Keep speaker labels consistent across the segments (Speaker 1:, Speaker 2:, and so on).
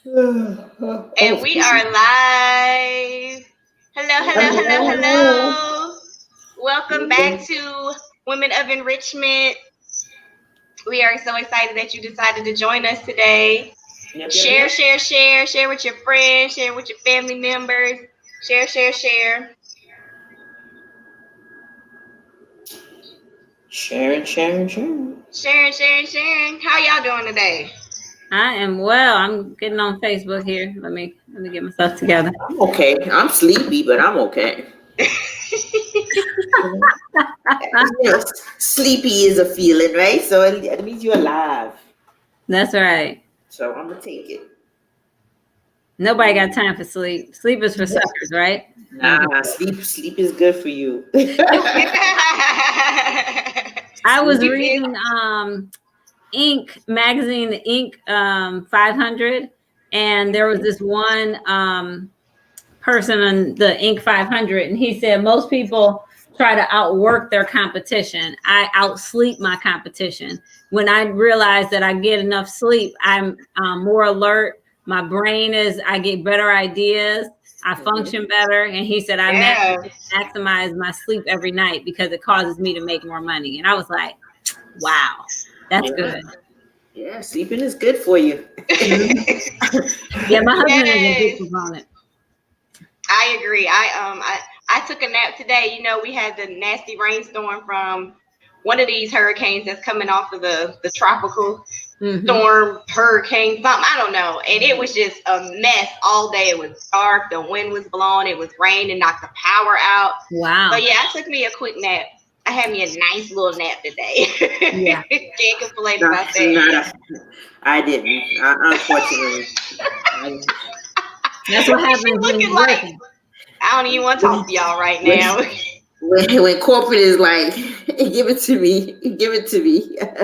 Speaker 1: And we are live. Hello, hello, hello, hello. Welcome back to Women of Enrichment. We are so excited that you decided to join us today. Share, share, share. Share with your friends. Share with your family members. Share, share, share.
Speaker 2: Sharing.
Speaker 1: Sharing. How y'all doing today?
Speaker 3: I am well. I'm getting on Facebook here. Let me get myself together.
Speaker 2: I'm okay. I'm sleepy, but I'm okay. Yes, sleepy is a feeling, right? So it means you're alive.
Speaker 3: That's right.
Speaker 2: So I'm gonna take it.
Speaker 3: Nobody got time for sleep. Sleep is for suckers, right?
Speaker 2: Nah, sleep is good for you.
Speaker 3: I was reading Inc. magazine, the Inc. 500, and there was this one person on the Inc. 500, and he said most people try to outwork their competition. I outsleep my competition. When I realize that I get enough sleep, I'm more alert. My brain I get better ideas. I function better. And he said, I maximize my sleep every night because it causes me to make more money. And I was like, wow, that's good.
Speaker 2: Yeah, sleeping is good for you.
Speaker 3: Yeah, my husband is a big proponent.
Speaker 1: I agree. I took a nap today. You know, we had the nasty rainstorm from one of these hurricanes that's coming off of the tropical storm, hurricane, something, I don't know. And it was just a mess all day. It was dark. The wind was blowing. It was raining, knocked the power out.
Speaker 3: Wow.
Speaker 1: But yeah, I took me a quick nap. I had me a nice little nap today. Yeah. Can't complain about that.
Speaker 2: I didn't. Unfortunately.
Speaker 3: That's what happens when you're working.
Speaker 1: I don't even want to talk to y'all right now.
Speaker 2: When corporate is like, give it to me.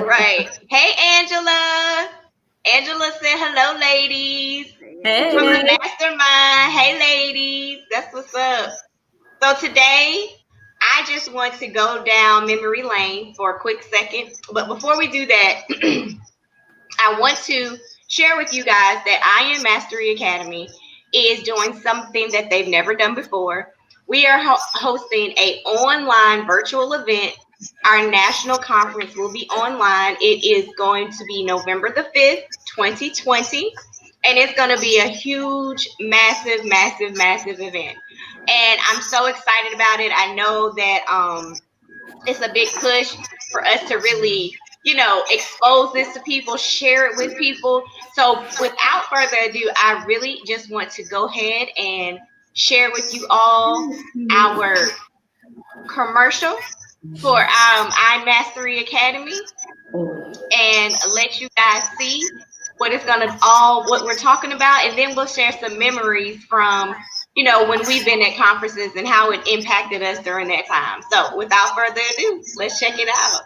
Speaker 1: Right. Hey, Angela. Angela said hello, ladies.
Speaker 3: Hey.
Speaker 1: From the mastermind. Hey, ladies. That's what's up. So today, I just want to go down memory lane for a quick second. But before we do that, I want to share with you guys that I Am Mastery Academy is doing something that they've never done before. We are hosting an online virtual event. Our national conference will be online. It is going to be November the 5th, 2020. And it's going to be a huge, massive event. And I'm so excited about it. I know that it's a big push for us to really, expose this to people, share it with people. So without further ado, I really just want to go ahead and share with you all our commercial for iMastery Academy and let you guys see what we're talking about. And then we'll share some memories from, when we've been at conferences and how it impacted us during that time. So without further ado, let's check it out.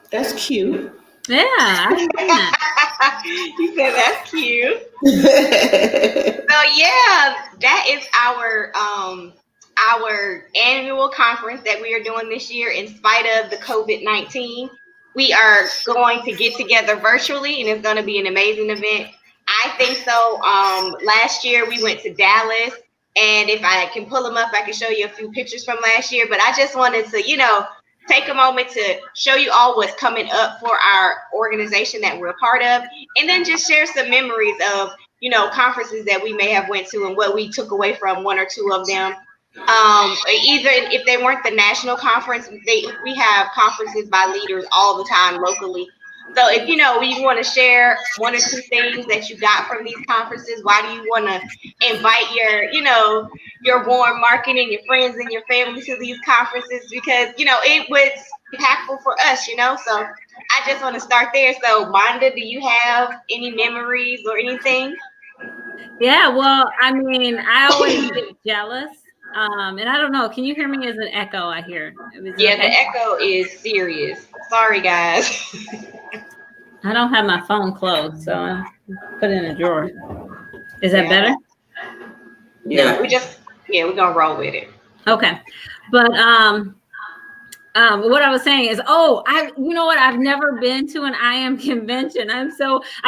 Speaker 2: That's cute.
Speaker 3: Yeah.
Speaker 1: You said that's cute. So yeah, that is our our annual conference that we are doing this year in spite of the COVID-19. We are going to get together virtually, and it's going to be an amazing event. I think so. Last year we went to Dallas, and if I can pull them up, I can show you a few pictures from last year. But I just wanted to, take a moment to show you all what's coming up for our organization that we're a part of, and then just share some memories of, conferences that we may have went to and what we took away from one or two of them. Either if they weren't the national conference, we have conferences by leaders all the time locally. So if you want to share one or two things that you got from these conferences, why do you want to invite your warm market and your friends and your family to these conferences? Because it was impactful for us. So I just want to start there. So Wanda, do you have any memories or anything?
Speaker 3: Yeah, well, I mean, I always get jealous. And I don't know, can you hear me as an echo? I hear.
Speaker 1: Yeah, okay? The echo is serious. Sorry, guys.
Speaker 3: I don't have my phone closed, so I put it in a drawer. Is that better?
Speaker 2: Yeah.
Speaker 1: We're gonna roll with it.
Speaker 3: Okay. But what I was saying is, I've never been to an IAM convention. I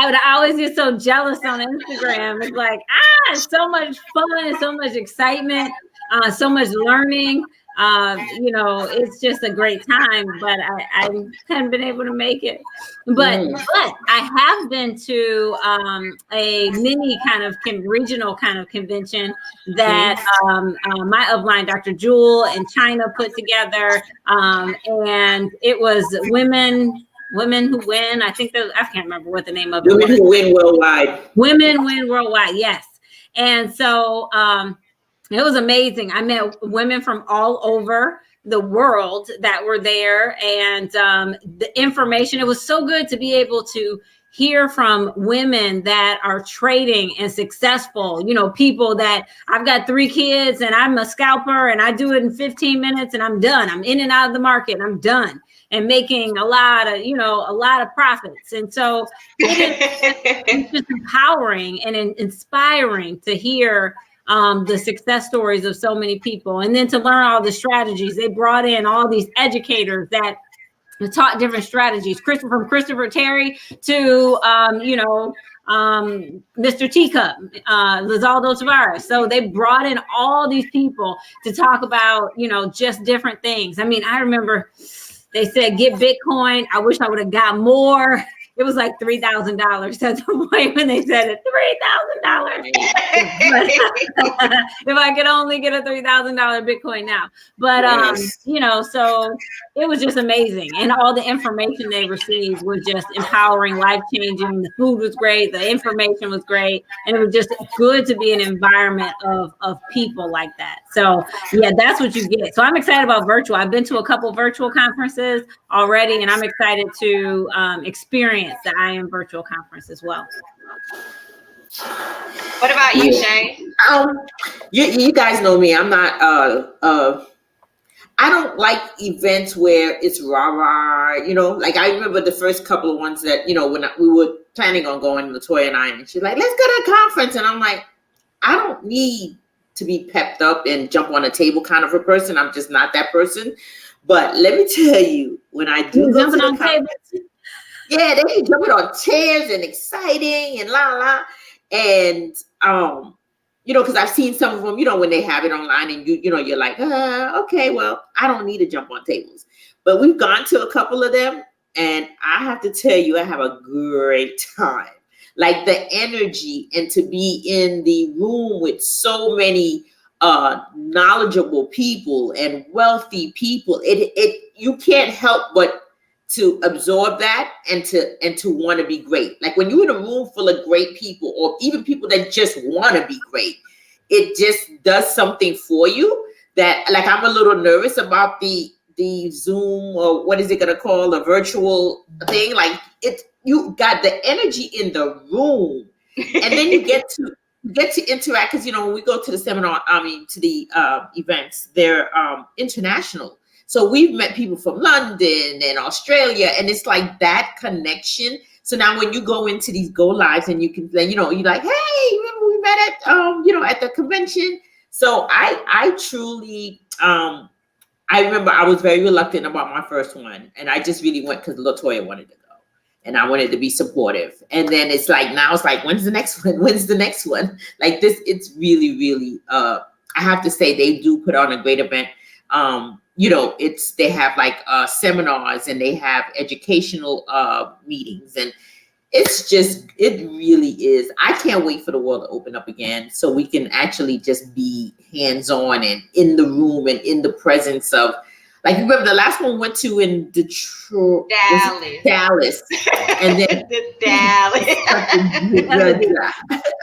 Speaker 3: would always get so jealous on Instagram. It's like, it's so much fun and so much excitement, so much learning. It's just a great time, but I haven't been able to make it. But I have been to a mini kind of regional kind of convention that my upline, Dr. Jewel, in China put together, and it was Women Who Win. I can't remember what the name of it was.
Speaker 2: Women Who Win Worldwide.
Speaker 3: Women Win Worldwide. Yes, and so. It was amazing. I met women from all over the world that were there, and the information, it was so good to be able to hear from women that are trading and successful, people that I've got 3 kids and I'm a scalper and I do it in 15 minutes and I'm done. I'm in and out of the market and I'm done and making a lot of profits. And so it's just empowering and inspiring to hear the success stories of so many people, and then to learn all the strategies. They brought in all these educators that taught different strategies, from Christopher Terry to Mr. Teacup, Lizaldo Tavares. So they brought in all these people to talk about just different things. I mean, I remember they said get Bitcoin. I wish I would have got more. It was like $3,000 at the point when they said it, $3,000. If I could only get a $3,000 Bitcoin now. But, so it was just amazing. And all the information they received was just empowering, life-changing. The food was great. The information was great. And it was just good to be in an environment of people like that. So, yeah, that's what you get. So I'm excited about virtual. I've been to a couple virtual conferences already, and I'm excited to experience the IAM virtual conference as well.
Speaker 1: What about you, Shay?
Speaker 2: You guys know me. I'm not I don't like events where it's rah-rah, like I remember the first couple of ones that, when we were planning on going, LaToya and I, and she's like, let's go to a conference. And I'm like, I don't need to be pepped up and jump on a table kind of a person. I'm just not that person. But let me tell you, when I do go to the conference, yeah, they be jumping on chairs and exciting and and because I've seen some of them, when they have it online and you're like, okay, well, I don't need to jump on tables. But we've gone to a couple of them, and I have to tell you, I have a great time. Like the energy, and to be in the room with so many knowledgeable people and wealthy people, you can't help but to absorb that and to want to be great. Like when you're in a room full of great people, or even people that just want to be great, it just does something for you that, like, I'm a little nervous about the Zoom, or what is it going to call, a virtual thing. Like you got the energy in the room, and then you get to interact, because when we go to the seminar, to the events, they're international. So we've met people from London and Australia, and it's like that connection. So now when you go into these go lives and you can, you're like, hey, remember we met at, at the convention? So I truly, I remember I was very reluctant about my first one, and I just really went because Latoya wanted to go, and I wanted to be supportive. And then it's like now it's like, when's the next one? When's the next one? Like this, it's really, really. I have to say they do put on a great event. They have like seminars and they have educational meetings, and it really is. I can't wait for the world to open up again so we can actually just be hands-on and in the room and in the presence of, like, remember the last one we went to in Detroit, Dallas, and then
Speaker 1: Dallas,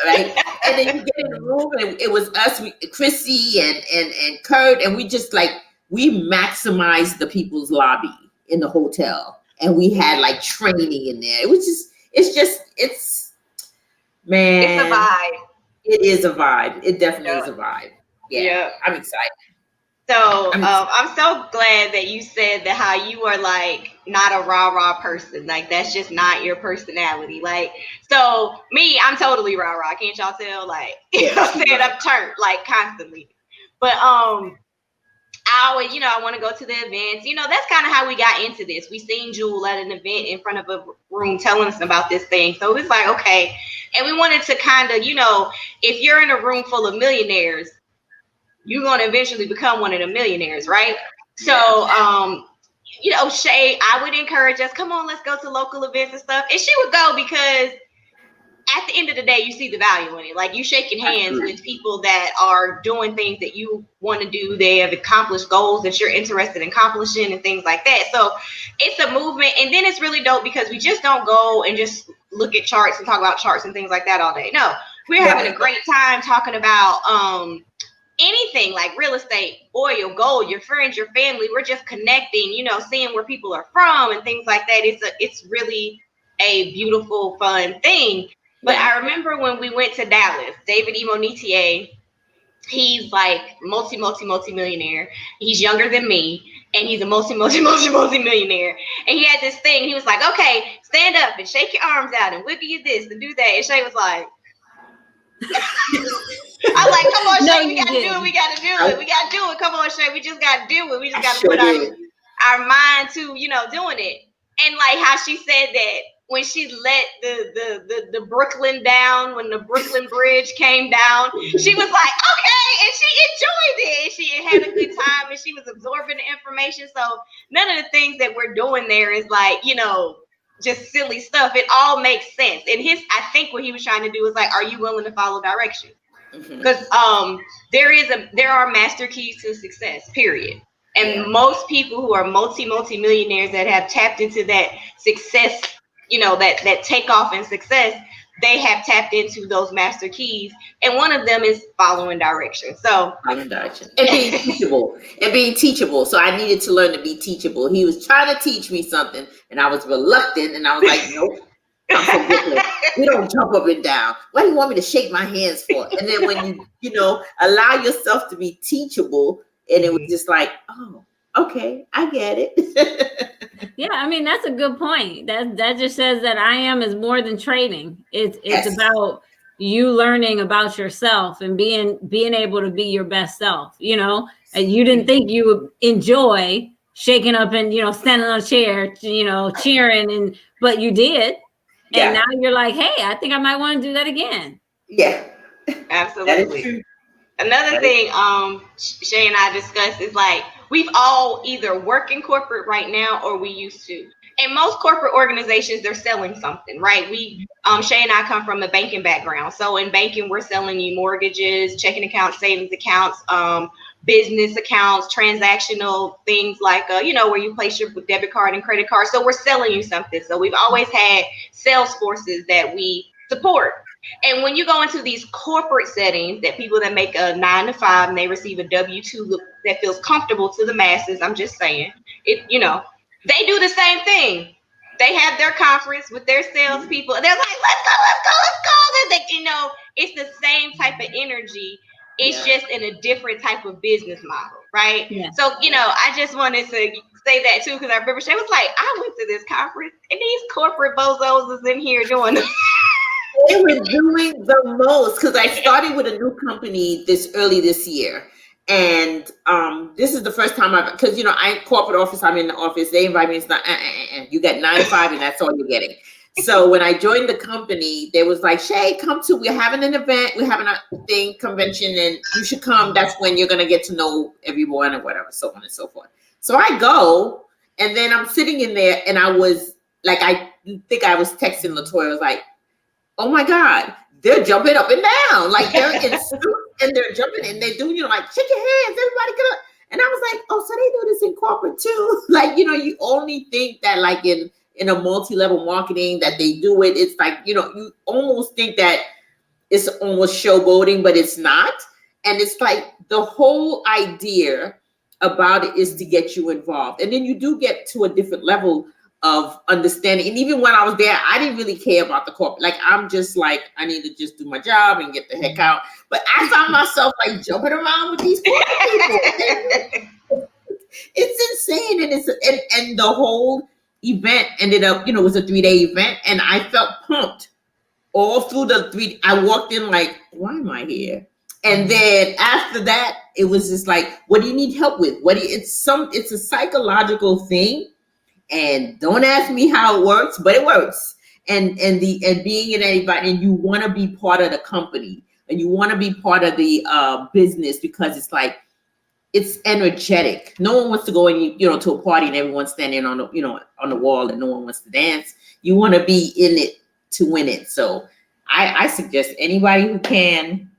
Speaker 2: right? And then you get in the room and it was us, Chrissy and Kurt, and we just like, we maximized the people's lobby in the hotel, and we had like training in there. It was just, it's man,
Speaker 1: it's a vibe.
Speaker 2: It is a vibe. It definitely is a vibe. Yeah. I'm excited.
Speaker 1: So I'm so glad that you said that how you are like not a rah-rah person. Like that's just not your personality. Like, so me, I'm totally rah-rah. Can't y'all tell? Like, you know what I'm saying? I'm turned like constantly. But I always, I want to go to the events. That's kind of how we got into this. We seen Jewel at an event in front of a room telling us about this thing. So it's like, okay. And we wanted to kind of, if you're in a room full of millionaires, you're going to eventually become one of the millionaires, right? So, Shay, I would encourage us, come on, let's go to local events and stuff. And she would go because at the end of the day, you see the value in it. Like you shaking hands with people that are doing things that you want to do. They have accomplished goals that you're interested in accomplishing and things like that. So it's a movement. And then it's really dope because we just don't go and just look at charts and talk about charts and things like that all day. No, we're having a great time talking about anything like real estate, oil, gold, your friends, your family. We're just connecting, seeing where people are from and things like that. It's really a beautiful, fun thing. But I remember when we went to Dallas, David Imonitie, he's like multi-millionaire. He's younger than me, and he's a multi-millionaire. And he had this thing. He was like, okay, stand up and shake your arms out and wiggle you this and do that. And Shay was like, I'm like, come on, Shay, we got to do it. We got to do it. We got to do it. Come on, Shay, we just got to do it. We just got to put our mind to, doing it. And like how she said that, when she let the Brooklyn down, when the Brooklyn Bridge came down, she was like, okay, and she enjoyed it. And she had a good time, and she was absorbing the information. So none of the things that we're doing there is like, just silly stuff. It all makes sense. And I think what he was trying to do is like, are you willing to follow directions? Because there are master keys to success, period. And most people who are multi-millionaires that have tapped into that success, that takeoff and success, they have tapped into those master keys. And one of them is following direction. So
Speaker 2: following direction and being teachable. So I needed to learn to be teachable. He was trying to teach me something and I was reluctant, and I was like, nope. We don't jump up and down. What do you want me to shake my hands for? And then when you allow yourself to be teachable, and it was just like, oh, okay, I get it.
Speaker 3: Yeah, I mean, that's a good point. That just says that I am is more than trading. It's about you learning about yourself and being able to be your best self. And you didn't think you would enjoy shaking up and standing on a chair, cheering, but you did. And now you're like, hey, I think I might want to do that again.
Speaker 2: Yeah,
Speaker 1: absolutely. Another thing Shay and I discussed is like, we've all either work in corporate right now or we used to. And most corporate organizations, they're selling something, right? Shay and I come from a banking background. So in banking, we're selling you mortgages, checking accounts, savings accounts, business accounts, transactional things like, where you place your debit card and credit card. So we're selling you something. So we've always had sales forces that we support. And when you go into these corporate settings, that people that make a 9 to 5 and they receive a W-2 look that feels comfortable to the masses, I'm just saying, they do the same thing. They have their conference with their salespeople, and they're like, let's go. They, it's the same type of energy. It's just in a different type of business model, right? Yeah. So, I just wanted to say that too, because I remember Shay was like, I went to this conference, and these corporate bozos is in here doing
Speaker 2: They were doing the most because I started with a new company early this year. And this is the first time because I corporate office, I'm in the office. They invite me. It's not you get 9 to 5, and that's all you're getting. So when I joined the company, they was like, Shay, come to. We're having an event. We're having a convention, and you should come. That's when you're gonna get to know everyone and whatever, so on and so forth. So I go, and then I'm sitting in there, and I was like, I think I was texting LaToya. I was like, oh my God, they're jumping up and down. Like they're in suits and they're jumping and they do, like, shake your hands, everybody get up. And I was like, oh, so they do this in corporate too. Like, you only think that like in a multi-level marketing that they do it. It's like, you almost think that it's almost showboating, but it's not. And it's like the whole idea about it is to get you involved. And then you do get to a different level of understanding. And even when I was there, I didn't really care about the corporate. Like, I'm just like, I need to just do my job and get the heck out. But I found myself like jumping around with these corporate people. It's insane. And the whole event ended up, it was a 3-day event. And I felt pumped all through I walked in like, why am I here? And then after that, it was just like, what do you need help with? It's a psychological thing. And don't ask me how it works, but it works. And being in anybody, and you want to be part of the company, and you want to be part of the business, because it's like, it's energetic. No one wants to go in, to a party and everyone's standing on the, on the wall, and no one wants to dance. You want to be in it to win it. So I suggest anybody who can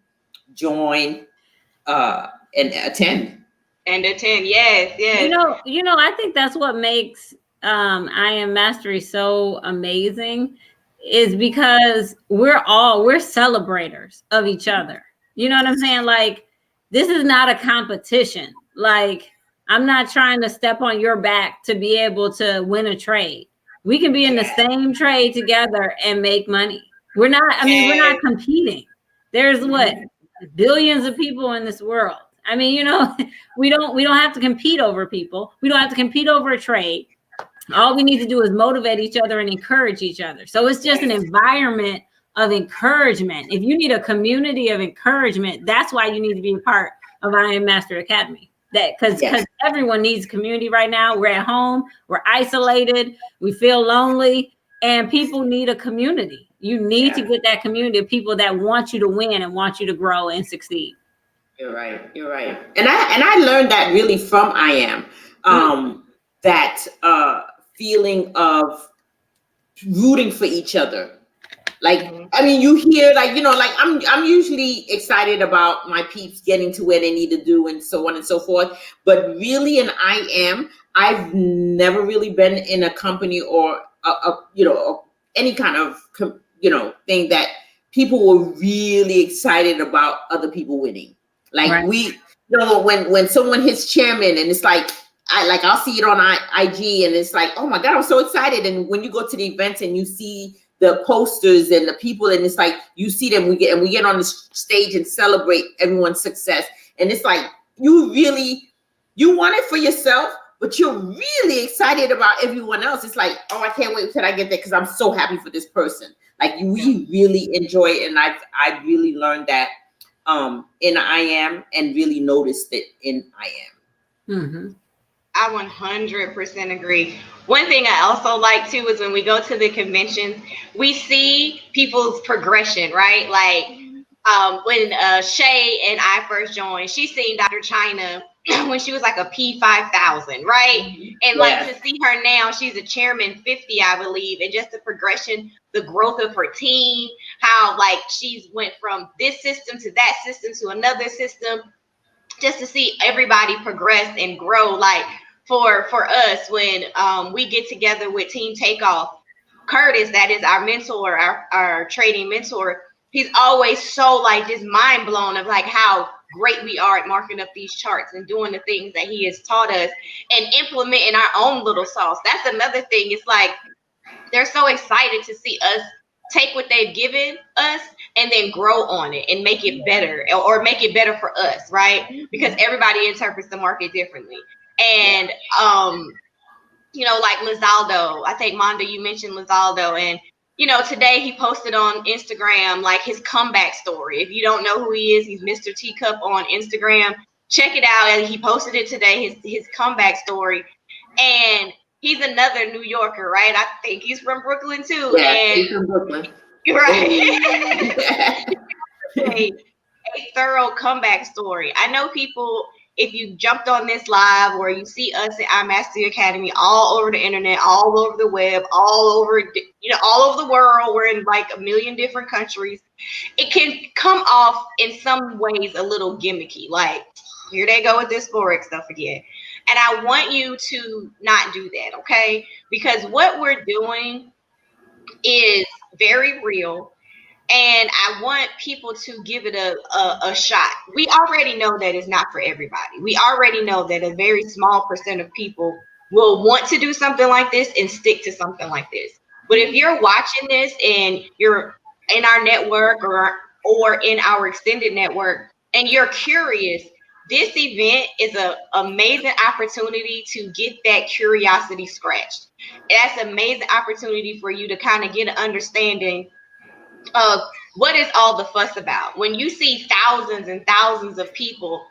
Speaker 2: join and attend.
Speaker 1: Yes.
Speaker 3: I think that's what makes I Am Mastery so amazing, is because we're celebrators of each other. You know what I'm saying? Like, this is not a competition. Like, I'm not trying to step on your back to be able to win a trade. We can be in the same trade together and make money. We're not competing. There's billions of people in this world. I mean, we don't have to compete over people. We don't have to compete over a trade. All we need to do is motivate each other and encourage each other. So it's just an environment of encouragement. If you need a community of encouragement, that's why you need to be a part of I Am Master Academy. Because everyone needs community right now. We're at home, we're isolated, we feel lonely, and people need a community. You need to get that community of people that want you to win and want you to grow and succeed.
Speaker 2: You're right. And I learned that really from I Am. That feeling of rooting for each other. Like, I mean, you hear like, like I'm usually excited about my peeps getting to where they need to do and so on and so forth. But really in I've never really been in a company or any kind of, thing that people were really excited about other people winning. Like when someone hits chairman and it's like, I'll see it on IG and it's like, oh my God, I'm so excited. And when you go to the events and you see the posters and the people, and it's like, you see them, we get on the stage and celebrate everyone's success. And it's like, you want it for yourself, but you're really excited about everyone else. It's like, oh, I can't wait till I get there because I'm so happy for this person. Like, we really enjoy it. And I've really learned that in I Am, and really noticed it in I Am.
Speaker 3: Mm-hmm.
Speaker 1: I 100% agree. One thing I also like too is when we go to the conventions, we see people's progression, right? Like when Shay and I first joined, she seen Dr. China when she was like a P5000, right? And like to see her now, she's a chairman 50, I believe, and just the progression, the growth of her team, how like she's went from this system to that system to another system, just to see everybody progress and grow. Like for us, when we get together with Team Takeoff, Curtis, that is our mentor, our trading mentor, he's always so like just mind blown of like how great we are at marking up these charts and doing the things that he has taught us and implementing our own little sauce. That's another thing. It's like they're so excited to see us take what they've given us and then grow on it and make it better, or make it better for us, right? Because everybody interprets the market differently. And like Lizaldo, I think Monda, you mentioned Lizaldo, and today he posted on Instagram like his comeback story. If you don't know who he is, he's Mr. Teacup on Instagram. Check it out. And he posted it today, his comeback story. And he's another New Yorker, right? I think he's from Brooklyn too.
Speaker 2: Yeah,
Speaker 1: and
Speaker 2: he's from Brooklyn.
Speaker 1: Right. a thorough comeback story. I know people, if you jumped on this live or you see us at iMastery Academy all over the internet, all over the web, all over the world, we're in like a million different countries, it can come off in some ways a little gimmicky, like here they go with this Forex stuff again. And I want you to not do that, okay? Because what we're doing is very real. And I want people to give it a shot. We already know that it's not for everybody. We already know that a very small percent of people will want to do something like this and stick to something like this. But if you're watching this and you're in our network or in our extended network and you're curious, this event is an amazing opportunity to get that curiosity scratched. That's an amazing opportunity for you to kind of get an understanding of what is all the fuss about. When you see thousands and thousands of people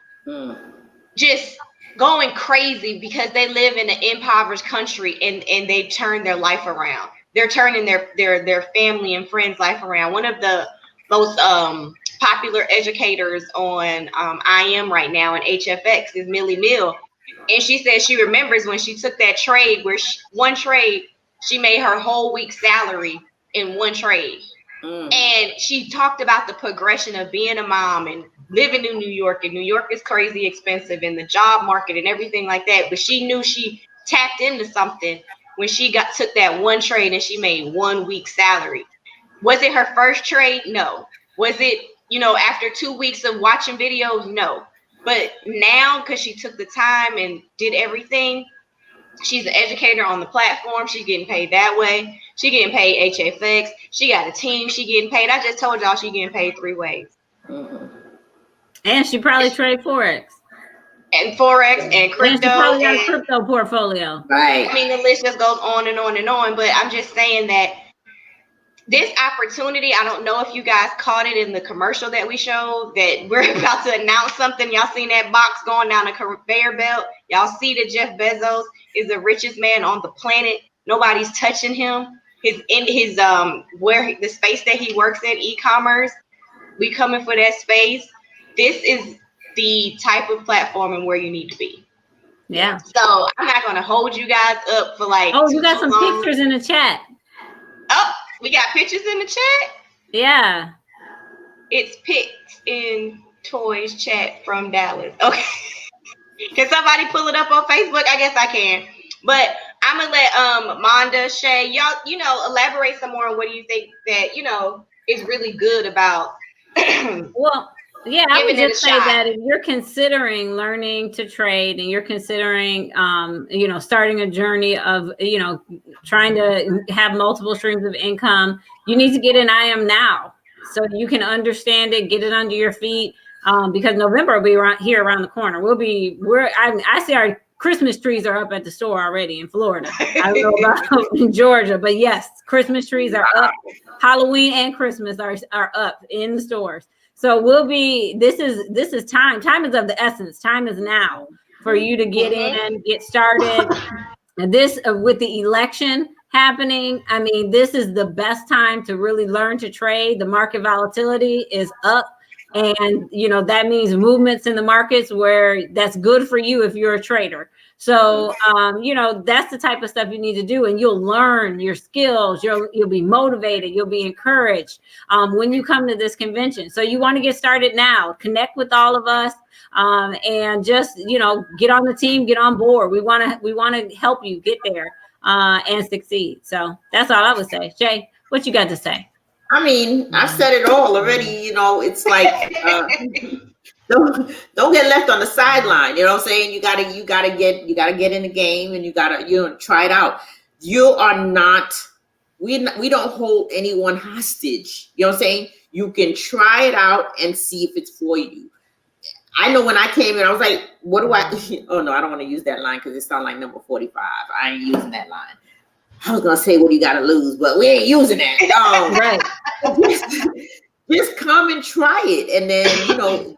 Speaker 1: just going crazy because they live in an impoverished country and they turn their life around. They're turning their family and friends' life around. One of the most popular educators on IM right now in HFX is Millie Mill. And she said she remembers when she took that trade where one trade, she made her whole week's salary in one trade. And she talked about the progression of being a mom and living in New York, and New York is crazy expensive in the job market and everything like that. But she knew she tapped into something when she took that one trade and she made 1 week's salary. Was it her first trade? No. Was it, after 2 weeks of watching videos? No. But now, because she took the time and did everything, she's an educator on the platform. She's getting paid that way. She getting paid HFX. She got a team. She getting paid. I just told y'all she getting paid 3 ways.
Speaker 3: And she probably trade Forex.
Speaker 1: And Forex and crypto.
Speaker 3: And she probably got a crypto portfolio.
Speaker 2: Right.
Speaker 1: I mean, the list just goes on and on and on. But I'm just saying that this opportunity, I don't know if you guys caught it in the commercial that we showed, that we're about to announce something. Y'all seen that box going down a conveyor belt? Y'all see that Jeff Bezos is the richest man on the planet. Nobody's touching him. Where the space that he works in, e-commerce, we coming for that space. This is the type of platform and where you need to be.
Speaker 3: Yeah.
Speaker 1: So I'm not going to hold you guys up for like.
Speaker 3: Oh, you got some pictures in the chat.
Speaker 1: Oh, we got pictures in the chat?
Speaker 3: Yeah.
Speaker 1: It's picked in Toys chat from Dallas. Okay. Can somebody pull it up on Facebook? I guess I can. But I'm gonna let Monda, Shay, y'all, elaborate some more on what do you think that, is really good about.
Speaker 3: Well, yeah, I would just say that if you're considering learning to trade and you're considering, starting a journey of, trying to have multiple streams of income, you need to get an IM now so you can understand it, get it under your feet. Because November will be around the corner. I see our Christmas trees are up at the store already in Florida. I don't know about in Georgia, but yes, Christmas trees are up. Halloween and Christmas are up in the stores. So this is time. Time is of the essence. Time is now for you to get in, get started. And this with the election happening, I mean, this is the best time to really learn to trade. The market volatility is up. And, that means movements in the markets where that's good for you if you're a trader. So, that's the type of stuff you need to do. And you'll learn your skills. You'll be motivated. You'll be encouraged when you come to this convention. So you want to get started now. Connect with all of us and just, get on the team, get on board. We want to help you get there and succeed. So that's all I would say. Jay, what you got to say?
Speaker 2: I mean, I said it all already. It's like don't get left on the sideline. You know what I'm saying? You gotta get in the game, and you gotta try it out. You are not. We don't hold anyone hostage. You know what I'm saying? You can try it out and see if it's for you. I know when I came in, I was like, "What do I?" Oh no, I don't want to use that line because it sounds like number 45. I ain't using that line. I was gonna say what you gotta lose, but we ain't using that.
Speaker 3: Right.
Speaker 2: Just come and try it, and then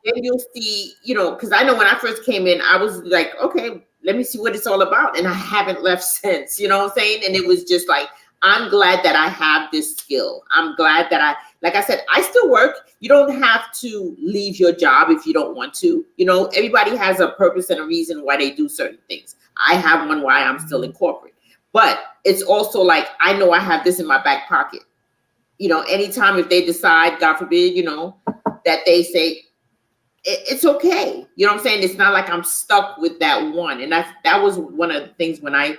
Speaker 2: then you'll see. Because I know when I first came in, I was like, okay, let me see what it's all about, and I haven't left since. You know what I'm saying? And it was just like, I'm glad that I have this skill. I'm glad that like I said, I still work. You don't have to leave your job if you don't want to. Everybody has a purpose and a reason why they do certain things. I have one why I'm still in corporate, but it's also like, I know I have this in my back pocket. Anytime if they decide, God forbid, that they say it's okay. You know what I'm saying? It's not like I'm stuck with that one. And that was one of the things when I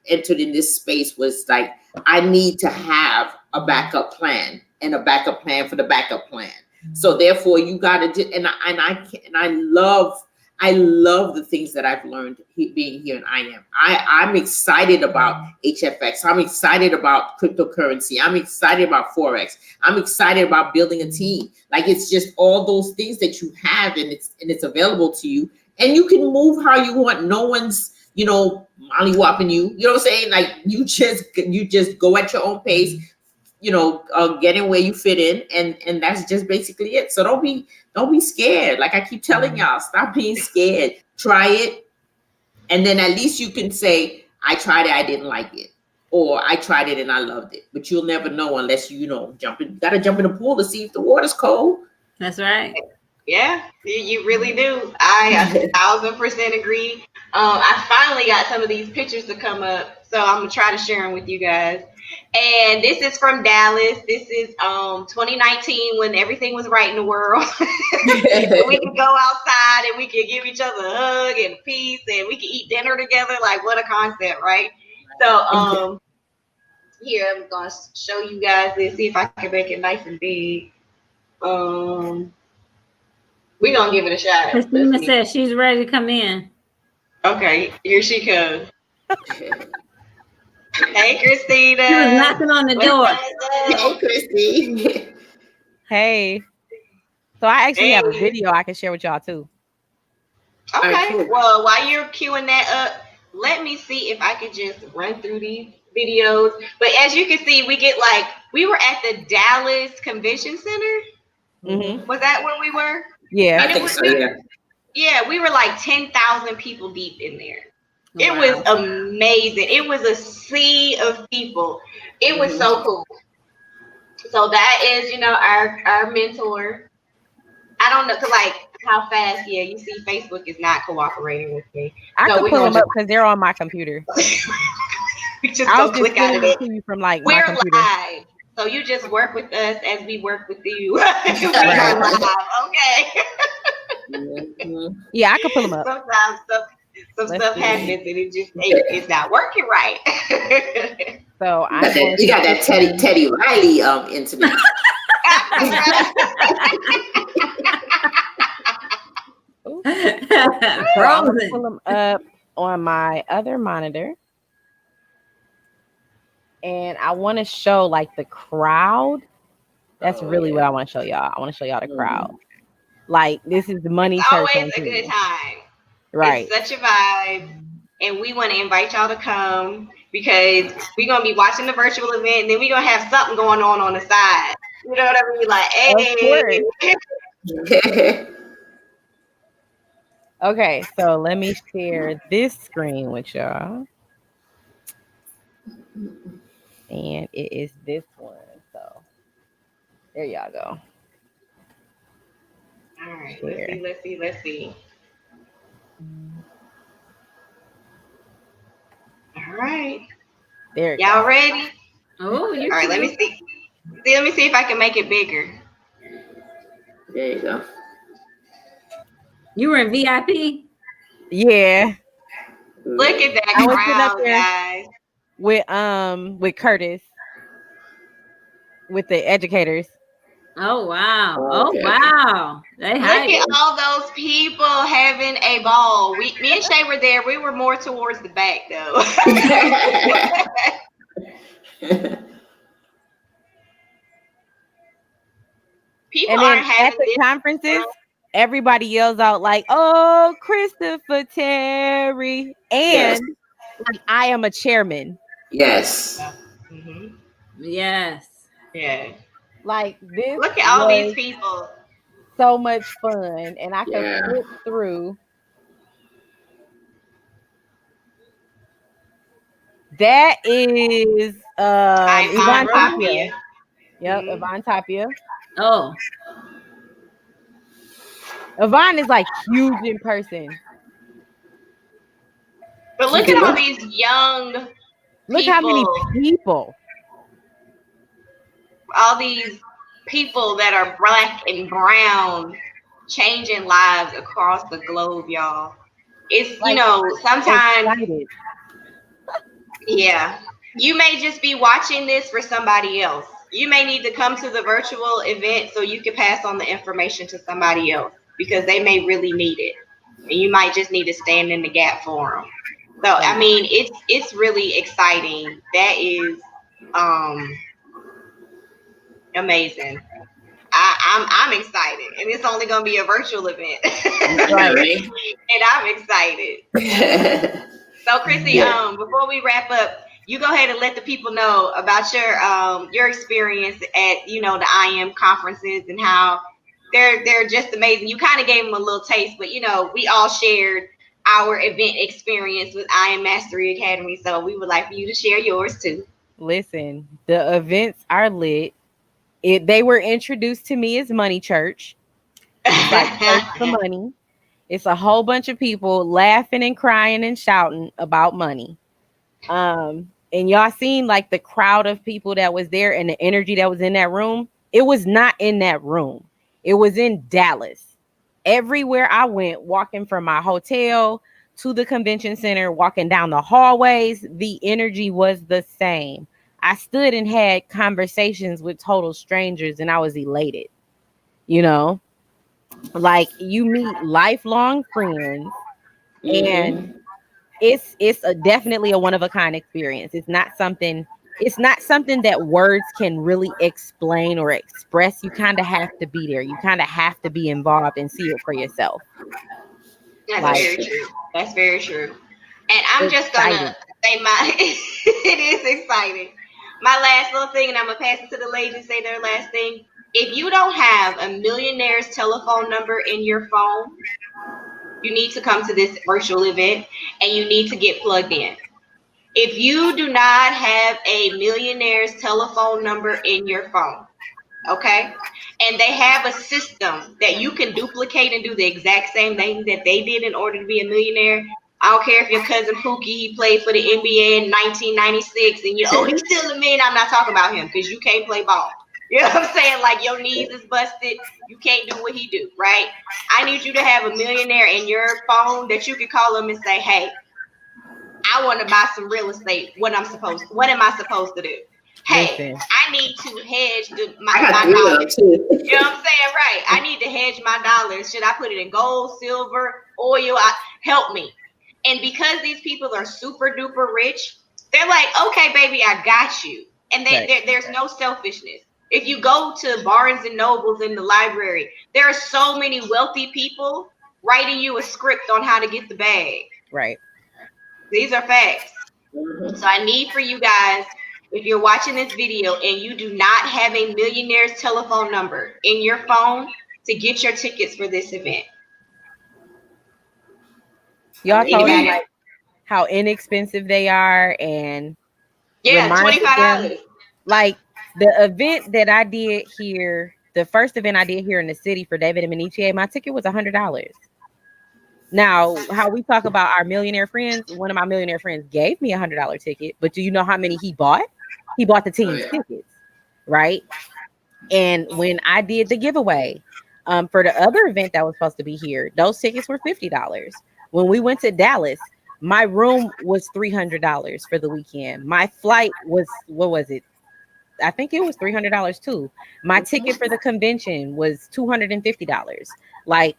Speaker 2: entered in this space, was like, I need to have a backup plan, and a backup plan for the backup plan. So therefore you got to, and I love the things that I've learned being here in IM. I'm excited about HFX. I'm excited about cryptocurrency. I'm excited about Forex. I'm excited about building a team. Like, it's just all those things that you have, and it's available to you, and you can move how you want. No one's, molly-whopping you. You know what I'm saying? Like, you just go at your own pace, getting where you fit in, and that's just basically it. So don't be scared. Like I keep telling y'all, stop being scared. Try it, and then at least you can say, I tried it, I didn't like it, or I tried it and I loved it. But you'll never know unless you gotta jump in the pool to see if the water's cold.
Speaker 3: That's right.
Speaker 1: Yeah, you really do. I 1,000% agree. I finally got some of these pictures to come up, so I'm gonna try to share them with you guys. And this is from Dallas. This is 2019, when everything was right in the world. We could go outside and we could give each other a hug and a peace, and we could eat dinner together. Like, what a concept, right? So here, I'm gonna show you guys this. See if I can make it nice and big. We're gonna give it a shot.
Speaker 3: Christina says she's ready to come in.
Speaker 1: Okay, here she comes. Hey, Christina.
Speaker 3: She was knocking on the door.
Speaker 2: Hey, Christy.
Speaker 4: Hey. So I actually have a video I can share with y'all too.
Speaker 1: Okay. Well, while you're queuing that up, let me see if I could just run through these videos. But as you can see, we were at the Dallas Convention Center.
Speaker 4: Mm-hmm.
Speaker 1: Was that where we were?
Speaker 4: Yeah.
Speaker 2: I think so, yeah.
Speaker 1: Yeah, we were like 10,000 people deep in there. It was amazing. It was a sea of people. It was so cool. So that is, our mentor. I don't know, how fast. Yeah, you see, Facebook is not cooperating with me.
Speaker 4: I can pull them up because they're on my computer.
Speaker 1: We just don't click out of it.
Speaker 4: From my
Speaker 1: We're
Speaker 4: computer.
Speaker 1: live, so you just work with us as we work with you. We are live, okay?
Speaker 4: Yeah, I can pull them up.
Speaker 1: Sometimes some stuff happens and it's not working right.
Speaker 4: So
Speaker 2: you got that Teddy Riley internet.
Speaker 4: I'll pull them up on my other monitor, and I want to show the crowd. That's really what I want to show y'all. I want to show y'all the crowd. Like, this is the money.
Speaker 1: It's always a good time.
Speaker 4: Right.
Speaker 1: It's such a vibe. And we want to invite y'all to come, because we're going to be watching the virtual event, and then we're going to have something going on the side. You know what I mean? Like, hey.
Speaker 4: Okay, so let me share this screen with y'all. And it is this one. So there y'all go.
Speaker 1: All right, let's see. All right.
Speaker 4: There
Speaker 1: y'all ready?
Speaker 3: Oh,
Speaker 1: all right, let me see. Let me see if I can make it bigger.
Speaker 2: There you go.
Speaker 3: You were in VIP?
Speaker 4: Yeah.
Speaker 1: Look at that crowd, guys.
Speaker 4: With Curtis. With the educators.
Speaker 3: Oh wow.
Speaker 2: Okay.
Speaker 3: Oh wow. Look
Speaker 1: at all those people having a ball. Me and Shay were there. We were more towards the back though. People
Speaker 4: and
Speaker 1: are
Speaker 4: then
Speaker 1: having
Speaker 4: at the conferences, everybody yells out like, "Oh, Christopher Terry," and I am a chairman.
Speaker 2: Yes.
Speaker 1: Hmm.
Speaker 3: Yes.
Speaker 1: Yeah.
Speaker 4: Like this
Speaker 1: Look at all these
Speaker 4: was
Speaker 1: people.
Speaker 4: so much fun, and I could
Speaker 2: Yeah.
Speaker 4: flip through. That is
Speaker 1: Ivan
Speaker 4: Yvonne Tapia.
Speaker 1: Tapia.
Speaker 4: Yep,
Speaker 1: Mhm.
Speaker 4: Yvonne Tapia.
Speaker 3: Oh,
Speaker 4: Yvonne is like huge in person.
Speaker 1: But look
Speaker 2: Okay,
Speaker 1: at all
Speaker 2: look.
Speaker 1: these young
Speaker 4: Look how many
Speaker 1: people,
Speaker 4: people.
Speaker 1: all these people that are black and brown changing lives across the globe, y'all. It's,
Speaker 4: Like
Speaker 1: sometimes,
Speaker 4: excited.
Speaker 1: yeah, you may just be watching this for somebody else. You may need to come to the virtual event so you can pass on the information to somebody else because they may really need it. And you might just need to stand in the gap for them. So, I mean, it's really exciting. That is amazing. I'm excited, and it's only gonna be a virtual event,
Speaker 4: Right.
Speaker 1: and I'm excited. So, Chrissy,
Speaker 2: Yeah.
Speaker 1: before we wrap up, you go ahead and let the people know about your experience at the IM conferences and how they're just amazing. You kind of gave them a little taste, but we all shared our event experience with IM Mastery Academy, so we would like for you to share yours too.
Speaker 4: Listen, the events are lit. They were introduced to me as Money Church. It's like church for money. It's a whole bunch of people laughing and crying and shouting about money. And y'all seen like the crowd of people that was there and the energy that was in that room. It was not in that room. It was in Dallas. Everywhere I went, walking from my hotel to the convention center, walking down the hallways, the energy was the same. I stood and had conversations with total strangers and I was elated. You know, like you meet lifelong friends and it's definitely a one of a kind experience. It's not something that words can really explain or express. You kind of have to be there. You kind of have to be involved and see it for yourself.
Speaker 1: That's
Speaker 4: Like
Speaker 1: very true. That's very true. And I'm just
Speaker 4: excited.
Speaker 1: gonna say it is exciting. My last little thing, and I'm gonna pass it to the ladies and say their last thing. If you don't have a millionaire's telephone number in your phone, you need to come to this virtual event and you need to get plugged in. If you do not have a millionaire's telephone number in your phone, okay, and they have a system that you can duplicate and do the exact same thing that they did in order to be a millionaire. I don't care if your cousin Pookie, he played for the NBA in 1996 and he's still a man. I'm not talking about him because you can't play ball. You know what I'm saying? Like your knees is busted. You can't do what he do, right? I need you to have a millionaire in your phone that you can call him and say, hey, I want to buy some real estate. What am I supposed to do? Hey,
Speaker 4: Listen.
Speaker 1: I need to hedge my
Speaker 2: I got 3 of them
Speaker 1: dollars.
Speaker 2: too.
Speaker 1: You know what I'm saying? Right. I need to hedge my dollars. Should I put it in gold, silver, oil? Help me. And because these people are super duper rich, they're like, okay, baby, I got you. And there's no selfishness. If you go to Barnes and Nobles in the library, there are so many wealthy people writing you a script on how to get the bag.
Speaker 4: Right.
Speaker 1: These are facts. So I need for you guys, if you're watching this video and you do not have a millionaire's telephone number in your phone, to get your tickets for this event.
Speaker 4: Y'all told me
Speaker 1: Anybody?
Speaker 4: like how inexpensive they are and
Speaker 1: Yeah,
Speaker 4: reminded
Speaker 1: $25.
Speaker 4: them like the event that I did here, the first event I did here in the city for David and Meniche, my ticket was $100. Now, how we talk about our millionaire friends, one of my millionaire friends gave me $100 ticket, but do you know how many he bought? He bought the team's tickets, right? And when I did the giveaway for the other event that was supposed to be here, those tickets were $50. When we went to Dallas, my room was $300 for the weekend. My flight was, what was it? I think it was $300 too. My ticket for the convention was $250. Like,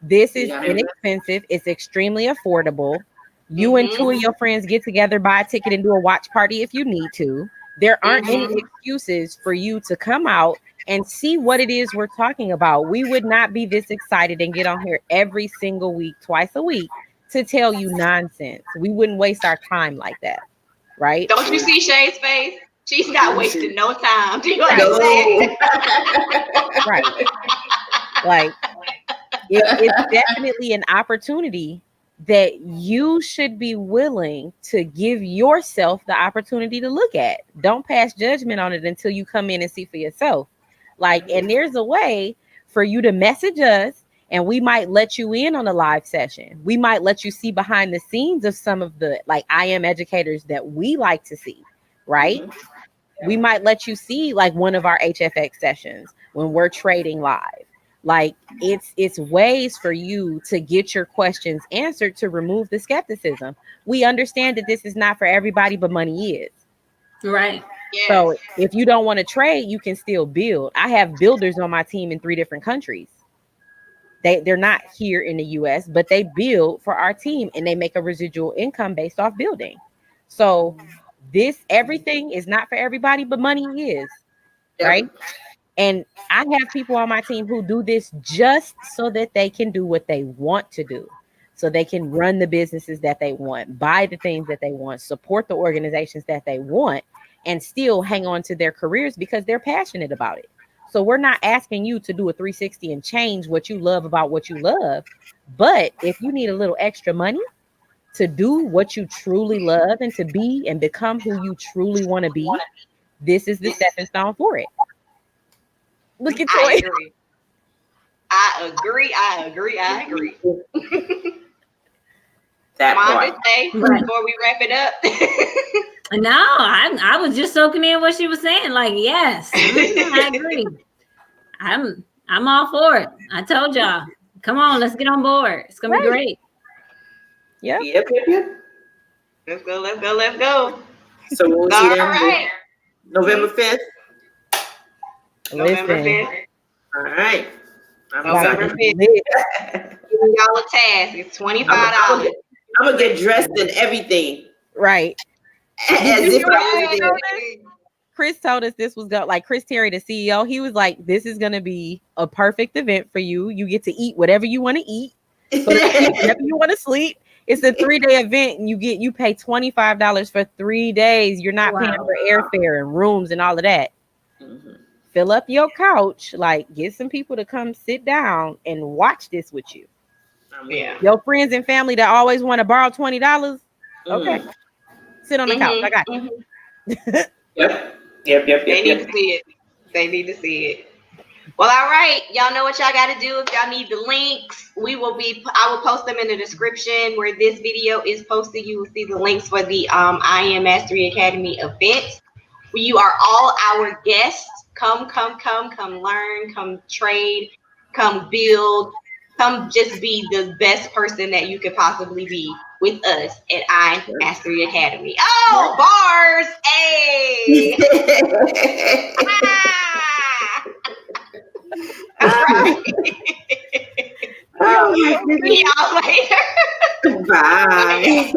Speaker 4: this is inexpensive. It's extremely affordable. You and 2 of your friends get together, buy a ticket, and do a watch party if you need to. There aren't any excuses for you to come out and see what it is we're talking about. We would not be this excited and get on here every single week, twice a week, to tell you nonsense. We wouldn't waste our time like that. right?
Speaker 1: Don't you see Shay's face? She's not wasting no time. Do you
Speaker 2: No.
Speaker 1: understand?
Speaker 4: Right. Like it's definitely an opportunity that you should be willing to give yourself the opportunity to look at. Don't pass judgment on it until you come in and see for yourself. Like, and there's a way for you to message us, and we might let you in on a live session. We might let you see behind the scenes of some of the like IM educators that we like to see, right? We might let you see like one of our HFX sessions when we're trading live. Like it's ways for you to get your questions answered to remove the skepticism. We understand that this is not for everybody, but money is.
Speaker 3: Right.
Speaker 1: Yes.
Speaker 4: So if you don't want to trade, you can still build. I have builders on my team in 3 different countries. They're not here in the US, but they build for our team and they make a residual income based off building. So everything is not for everybody, but money is, right? And I have people on my team who do this just so that they can do what they want to do. So they can run the businesses that they want, buy the things that they want, support the organizations that they want, and still hang on to their careers because they're passionate about it. So we're not asking you to do a 360 and change what you love about what you love. But if you need a little extra money to do what you truly love and to be and become who you truly want to be, this is the stepping stone for it. Look at
Speaker 1: I
Speaker 4: Toy.
Speaker 1: agree.
Speaker 2: That
Speaker 1: Wanda,
Speaker 2: part.
Speaker 1: say before we wrap it up.
Speaker 3: No, I was just soaking in what she was saying. Like, yes, I agree. I'm all for it. I told y'all, come on, let's get on board. It's gonna be great.
Speaker 4: Yeah.
Speaker 2: Yep.
Speaker 1: Let's go.
Speaker 2: So we'll see
Speaker 1: All
Speaker 2: them
Speaker 1: right.
Speaker 2: November 5th.
Speaker 1: November
Speaker 4: Listen.
Speaker 1: 5th.
Speaker 2: All right.
Speaker 1: November 5th. Giving y'all a task. It's $25.
Speaker 2: I'm gonna get dressed and everything.
Speaker 4: Right.
Speaker 2: As if I was there.
Speaker 4: Chris told us this was like Chris Terry, the CEO. He was like, "This is gonna be a perfect event for you. You get to eat whatever you want to eat, whatever you want to sleep. It's a 3-day event, and you pay $25 for 3 days. You're not paying for airfare and rooms and all of that. Fill up your couch, like get some people to come sit down and watch this with you.
Speaker 1: Yeah.
Speaker 4: Your friends and family that always want to borrow $20. Okay, sit on the couch. I got you.
Speaker 2: Yep.
Speaker 1: They need to see it. They need to see it. Well, all right. Y'all know what y'all got to do. If y'all need the links, I will post them in the description where this video is posted. You will see the links for the IM Mastery Academy event. You are all our guests. Come learn, come trade, come build, come just be the best person that you could possibly be with us at IM Mastery Academy. Oh, bars! Hey! All right.
Speaker 2: Oh,
Speaker 1: See y'all later.
Speaker 2: Bye.